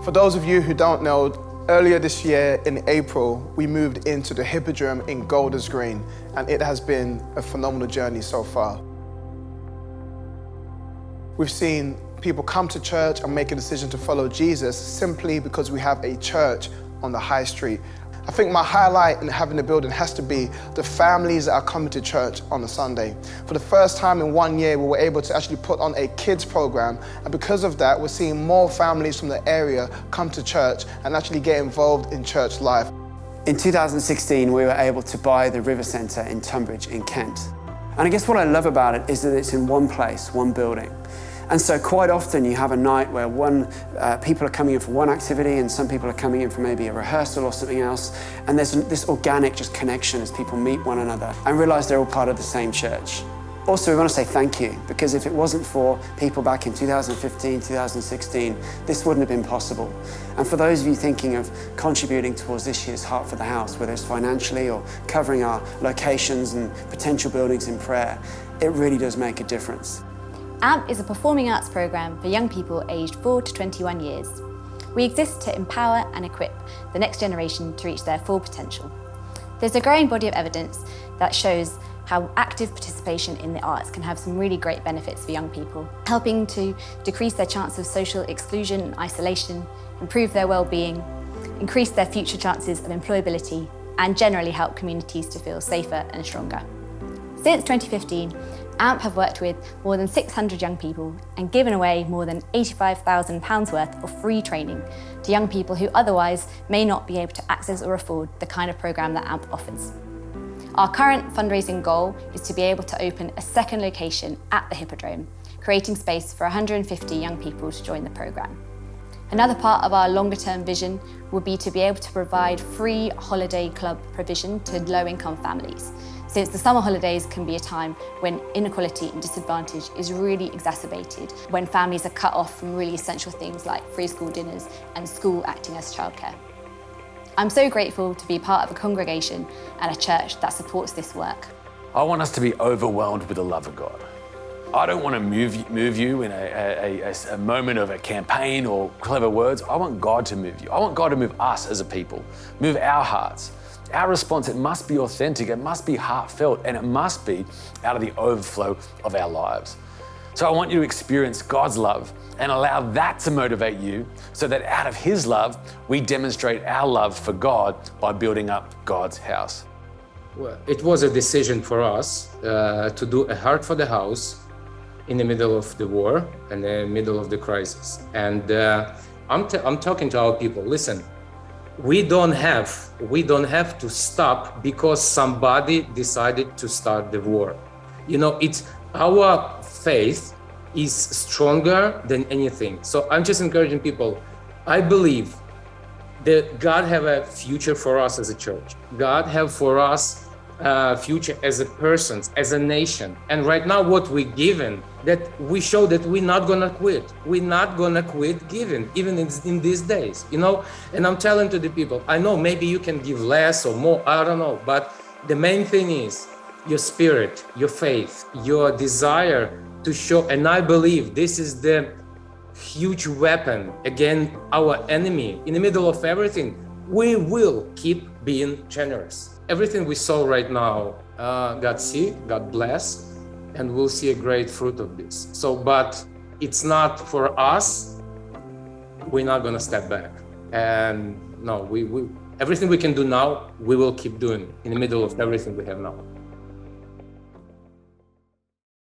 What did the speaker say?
For those of you who don't know, earlier this year in April, we moved into the Hippodrome in Golders Green, and it has been a phenomenal journey so far. We've seen people come to church and make a decision to follow Jesus simply because we have a church on the high street. I think my highlight in having the building has to be the families that are coming to church on a Sunday. For the first time in 1 year, we were able to actually put on a kids program, and because of that, we're seeing more families from the area come to church and actually get involved in church life. In 2016, we were able to buy the River Centre in Tunbridge in Kent. And I guess what I love about it is that it's in one place, one building. And so quite often you have a night where people are coming in for one activity and some people are coming in for maybe a rehearsal or something else. And there's this organic just connection as people meet one another and realize they're all part of the same church. Also, we want to say thank you, because if it wasn't for people back in 2015, 2016, this wouldn't have been possible. And for those of you thinking of contributing towards this year's Heart for the House, whether it's financially or covering our locations and potential buildings in prayer, it really does make a difference. AMP is a performing arts programme for young people aged 4 to 21 years. We exist to empower and equip the next generation to reach their full potential. There's a growing body of evidence that shows how active participation in the arts can have some really great benefits for young people, helping to decrease their chance of social exclusion and isolation, improve their well-being, increase their future chances of employability, and generally help communities to feel safer and stronger. Since 2015, AMP have worked with more than 600 young people and given away more than £85,000 worth of free training to young people who otherwise may not be able to access or afford the kind of programme that AMP offers. Our current fundraising goal is to be able to open a second location at the Hippodrome, creating space for 150 young people to join the programme. Another part of our longer-term vision will be to be able to provide free holiday club provision to low-income families, since the summer holidays can be a time when inequality and disadvantage is really exacerbated, when families are cut off from really essential things like free school dinners and school acting as childcare. I'm so grateful to be part of a congregation and a church that supports this work. I want us to be overwhelmed with the love of God. I don't want to move you in a moment of a campaign or clever words. I want God to move you. I want God to move us as a people, move our hearts. Our response, it must be authentic, it must be heartfelt, and it must be out of the overflow of our lives. So I want you to experience God's love and allow that to motivate you, so that out of His love, we demonstrate our love for God by building up God's house. Well, it was a decision for us to do a Heart for the House in the middle of the war and the middle of the crisis. And I'm talking to our people, listen, we don't have to stop because somebody decided to start the war. You know, it's our faith is stronger than anything. So I'm just encouraging people. I believe that God have a future for us as a church. God have for us a future as a person, as a nation. And right now what we're given, that we show that we're not gonna quit. We're not gonna quit giving, even in these days, you know? And I'm telling to the people, I know maybe you can give less or more, I don't know, but the main thing is your spirit, your faith, your desire to show. And I believe this is the huge weapon against our enemy. In the middle of everything, we will keep being generous. Everything we saw right now, God see, God bless, and we'll see a great fruit of this. So, but it's not for us, we're not gonna step back. And no, everything we can do now, we will keep doing in the middle of everything we have now.